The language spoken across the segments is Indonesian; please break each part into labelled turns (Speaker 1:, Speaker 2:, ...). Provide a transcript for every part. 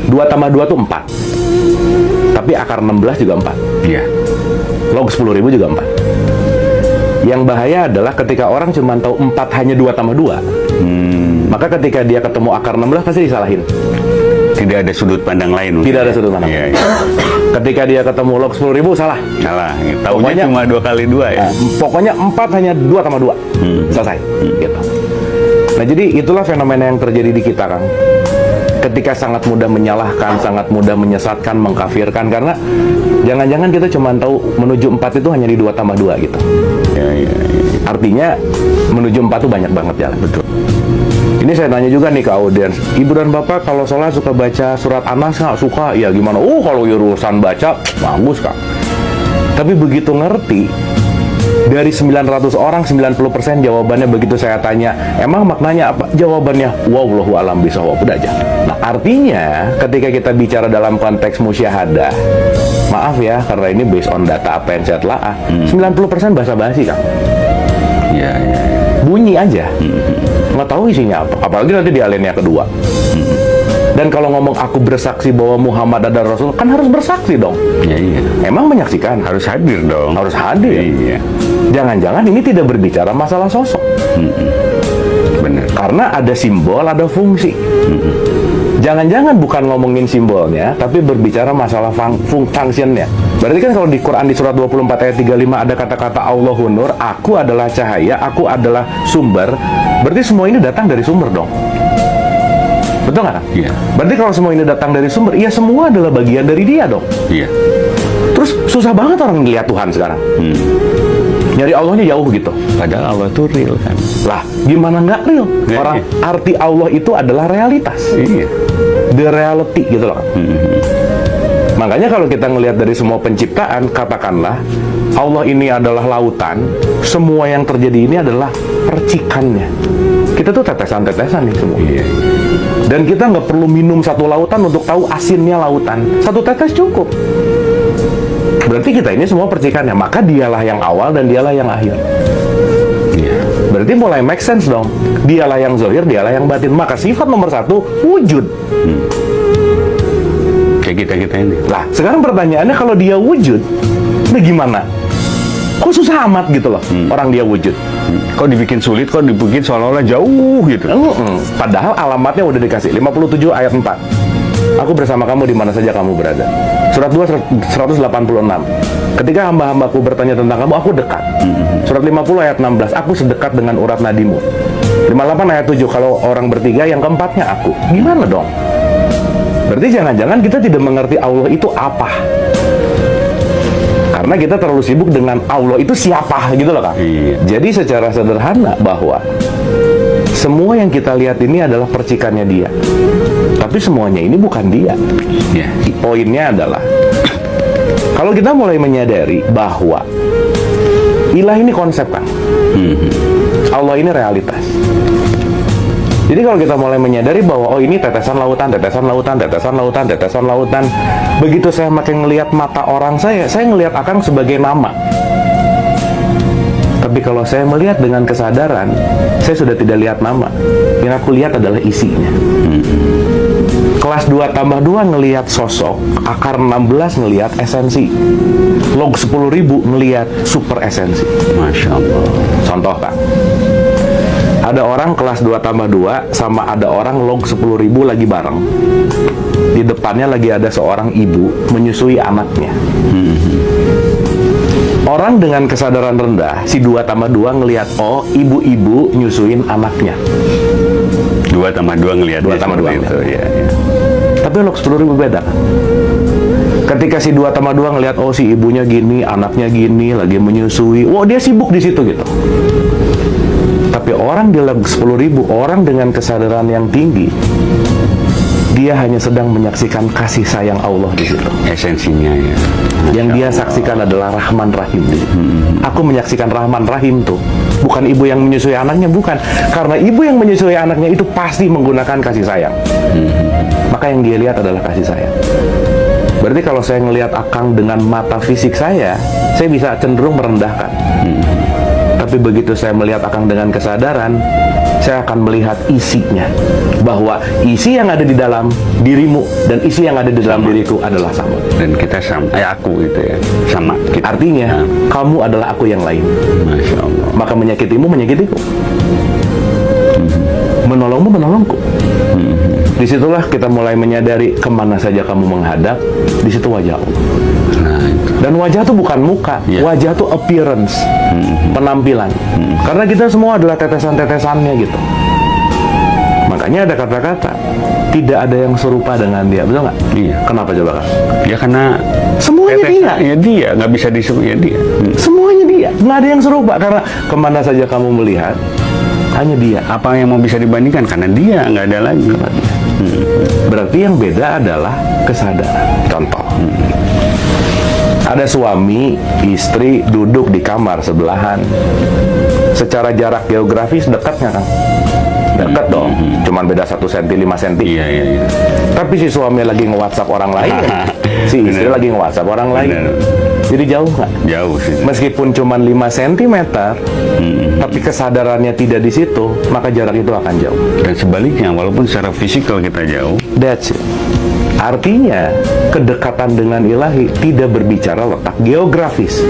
Speaker 1: 2 tambah 2 tuh 4. Tapi akar 16 juga 4.
Speaker 2: Iya.
Speaker 1: Log 10.000 juga 4. Yang bahaya adalah ketika orang cuma tahu 4 hanya 2 tambah 2. Maka ketika dia ketemu akar 16 pasti disalahin.
Speaker 2: Tidak ada sudut pandang lain.
Speaker 1: Tidak ada sudut pandang.
Speaker 2: Iya, iya.
Speaker 1: Ketika dia ketemu log 10.000 salah.
Speaker 2: Salah. Tahunya
Speaker 1: Pokoknya-
Speaker 2: cuma 2 kali 2 ya.
Speaker 1: Pokoknya 4 hanya 2 tambah 2. Selesai. Gitu. Nah, jadi itulah fenomena yang terjadi di kita, Kang. Ketika sangat mudah menyalahkan, sangat mudah menyesatkan, mengkafirkan, karena jangan-jangan kita cuma tahu menuju 4 itu hanya di 2 tambah 2 gitu.
Speaker 2: Iya, iya, iya.
Speaker 1: Artinya menuju 4 tuh banyak banget jalan. Betul. Ini saya tanya juga nih ke audiens, Ibu dan Bapak kalau sholat suka baca surat An-Nas nggak? Suka? Ya gimana? Oh, kalau urusan baca, bagus, Kak. Tapi begitu ngerti, dari 900 orang, 90% jawabannya begitu saya tanya, emang maknanya apa? Jawabannya, wallahu alam bishawab, udah aja. Nah, artinya ketika kita bicara dalam konteks musyahadah, maaf ya, karena ini based on data apa yang saya telaah, 90% basa-basi, Kang.
Speaker 2: Iya, iya.
Speaker 1: Bunyi aja. Nggak tahu isinya apa. Apalagi nanti di alinea kedua. Dan kalau ngomong aku bersaksi bahwa Muhammad adalah Rasul, kan harus bersaksi dong.
Speaker 2: Iya, iya.
Speaker 1: Emang menyaksikan?
Speaker 2: Harus hadir dong.
Speaker 1: Harus hadir.
Speaker 2: Iya.
Speaker 1: Jangan-jangan ini tidak berbicara masalah sosok.
Speaker 2: Benar.
Speaker 1: Karena ada simbol, ada fungsi. Jangan-jangan bukan ngomongin simbolnya, tapi berbicara masalah functionnya. Berarti kan kalau di Quran di surat 24 ayat 35 ada kata-kata Allahun Nur, aku adalah cahaya, aku adalah sumber. Berarti semua ini datang dari sumber dong. Betul nggak?
Speaker 2: Iya.
Speaker 1: Berarti kalau semua ini datang dari sumber, ya semua adalah bagian dari dia dong.
Speaker 2: Iya.
Speaker 1: Terus susah banget orang ngeliat Tuhan sekarang. Nyari Allahnya jauh gitu.
Speaker 2: Padahal Allah tuh real kan.
Speaker 1: Lah, gimana nggak real?
Speaker 2: Ya,
Speaker 1: Orang
Speaker 2: iya.
Speaker 1: arti Allah itu adalah realitas.
Speaker 2: Iya.
Speaker 1: The reality gitu loh. Makanya kalau kita ngelihat dari semua penciptaan, katakanlah Allah ini adalah lautan, semua yang terjadi ini adalah percikannya. Kita tuh tetesan-tetesan nih semua.
Speaker 2: Iya.
Speaker 1: Dan kita nggak perlu minum satu lautan untuk tahu asinnya lautan. Satu tetes cukup. Berarti kita ini semua percikannya. Maka dialah yang awal dan dialah yang akhir.
Speaker 2: Iya.
Speaker 1: Berarti mulai make sense dong. Dialah yang zahir, dialah yang batin. Maka sifat nomor 1, wujud.
Speaker 2: Kayak kita ini.
Speaker 1: Lah, sekarang pertanyaannya kalau dia wujud, nah gimana? Kok susah amat gitu loh, orang dia wujud.
Speaker 2: Kok dibikin sulit, kok dibikin seolah-olah jauh gitu.
Speaker 1: Padahal alamatnya udah dikasih, 57 ayat 4. Aku bersama kamu di mana saja kamu berada. Surat 2, 186. Ketika hamba-hambaku bertanya tentang kamu, aku dekat. Surat 50 ayat 16, aku sedekat dengan urat nadimu. 58 ayat 7, kalau orang bertiga, yang keempatnya aku. Gimana dong? Berarti jangan-jangan kita tidak mengerti Allah itu apa. Karena kita terlalu sibuk dengan Allah itu siapa gitu loh, Kak.
Speaker 2: Iya.
Speaker 1: Jadi secara sederhana bahwa semua yang kita lihat ini adalah percikannya dia. Tapi semuanya ini bukan dia.
Speaker 2: Iya.
Speaker 1: Poinnya adalah kalau kita mulai menyadari bahwa ilah ini konsep, Kang. Allah ini realitas. Jadi kalau kita mulai menyadari bahwa oh ini tetesan lautan, tetesan lautan, tetesan lautan, tetesan lautan. Begitu saya makin ngelihat mata orang saya ngelihat Akang sebagai nama. Tapi kalau saya melihat dengan kesadaran, saya sudah tidak lihat nama. Yang aku lihat adalah isinya. Kelas 2 tambah 2 ngelihat sosok, akar 16 ngelihat esensi. Log 10.000 ngelihat super esensi.
Speaker 2: Masya Allah.
Speaker 1: Contoh, Kak. Ada orang kelas 2 tambah 2 sama ada orang log 10.000 lagi bareng. Di depannya lagi ada seorang ibu menyusui anaknya. Orang dengan kesadaran rendah, si 2 tambah 2 ngelihat, oh ibu-ibu nyusuin anaknya.
Speaker 2: 2 tambah 2 ngelihat
Speaker 1: 2
Speaker 2: dia
Speaker 1: tambah 2
Speaker 2: seperti itu. Iya, iya.
Speaker 1: Tapi log 10.000 beda. Ketika si 2 tambah 2 ngelihat, oh si ibunya gini, anaknya gini, lagi menyusui. Wow, dia sibuk di situ gitu. Tapi orang di log 10.000, orang dengan kesadaran yang tinggi, dia hanya sedang menyaksikan kasih sayang Allah di situ.
Speaker 2: Esensinya ya.
Speaker 1: Yang dia saksikan adalah Rahman Rahim. Aku menyaksikan Rahman Rahim tuh. Bukan ibu yang menyusui anaknya, bukan. Karena ibu yang menyusui anaknya itu pasti menggunakan kasih sayang. Maka yang dia lihat adalah kasih sayang. Berarti kalau saya ngelihat Akang dengan mata fisik saya bisa cenderung merendahkan. Tapi Tapi begitu saya melihat Akang dengan kesadaran, saya akan melihat isinya. Bahwa isi yang ada di dalam dirimu dan isi yang ada di dalam diriku adalah sama.
Speaker 2: Dan kita sama, aku gitu ya, sama. Kita.
Speaker 1: Artinya, kamu adalah aku yang lain.
Speaker 2: Masya Allah.
Speaker 1: Maka menyakitimu, menyakitiku. Menolongmu, menolongku. Disitulah kita mulai menyadari kemana saja kamu menghadap, di situ wajah Allah.
Speaker 2: Nah, itu.
Speaker 1: Dan wajah itu bukan muka,
Speaker 2: Iya.
Speaker 1: wajah itu appearance, penampilan. Karena kita semua adalah tetesan-tetesannya gitu. Makanya ada kata-kata, tidak ada yang serupa dengan dia, betul nggak?
Speaker 2: Iya.
Speaker 1: Kenapa coba Kak?
Speaker 2: Ya karena
Speaker 1: Semuanya dia.
Speaker 2: ya dia, nggak bisa disuruh ya dia.
Speaker 1: Semuanya dia, nggak ada yang serupa. Karena kemana saja kamu melihat, hanya dia.
Speaker 2: Apa yang mau bisa dibandingkan? Karena dia nggak ada lagi.
Speaker 1: Berarti yang beda adalah kesadaran. Contoh, ada suami, istri duduk di kamar sebelahan. Secara jarak geografis dekat nggak Kang? Dekat dong, cuman beda 1 cm, 5 cm.
Speaker 2: Iya, iya, iya.
Speaker 1: Tapi si suami lagi nge-WhatsApp orang lain, si istri
Speaker 2: Bener.
Speaker 1: lagi nge-WhatsApp orang lain.
Speaker 2: Bener.
Speaker 1: Jadi jauh nggak?
Speaker 2: Jauh sih.
Speaker 1: Meskipun cuman 5 cm, tapi kesadarannya tidak di situ, maka jarak itu akan jauh.
Speaker 2: Dan sebaliknya, walaupun secara fisikal kita jauh,
Speaker 1: That's it. Artinya, kedekatan dengan ilahi tidak berbicara letak geografis.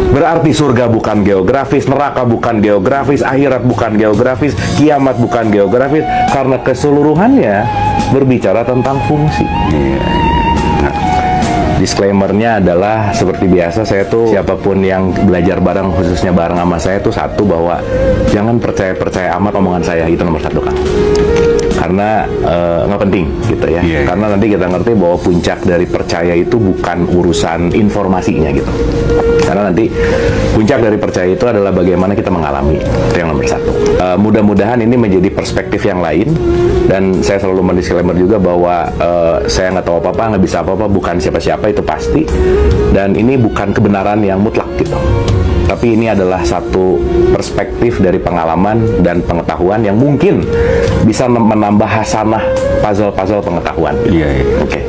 Speaker 1: Berarti surga bukan geografis, neraka bukan geografis, akhirat bukan geografis, kiamat bukan geografis, karena keseluruhannya berbicara tentang fungsi.
Speaker 2: iya, iya.
Speaker 1: Disclaimer-nya adalah seperti biasa, saya tuh siapapun yang belajar bareng, khususnya bareng sama saya tuh satu, bahwa jangan percaya amat omongan saya, itu nomor satu Kang. Karena nggak penting gitu ya.
Speaker 2: Iya.
Speaker 1: Karena nanti kita ngerti bahwa puncak dari percaya itu bukan urusan informasinya gitu. Karena nanti puncak dari percaya itu adalah bagaimana kita mengalami. Itu yang nomor satu. Mudah-mudahan ini menjadi perspektif yang lain. Dan saya selalu mendisklaimer juga bahwa saya nggak tahu apa-apa, nggak bisa apa-apa, bukan siapa-siapa, itu pasti. Dan ini bukan kebenaran yang mutlak gitu. Tapi ini adalah satu perspektif dari pengalaman dan pengetahuan yang mungkin bisa menambah hasanah puzzle-puzzle pengetahuan.
Speaker 2: Iya, iya.
Speaker 1: Oke.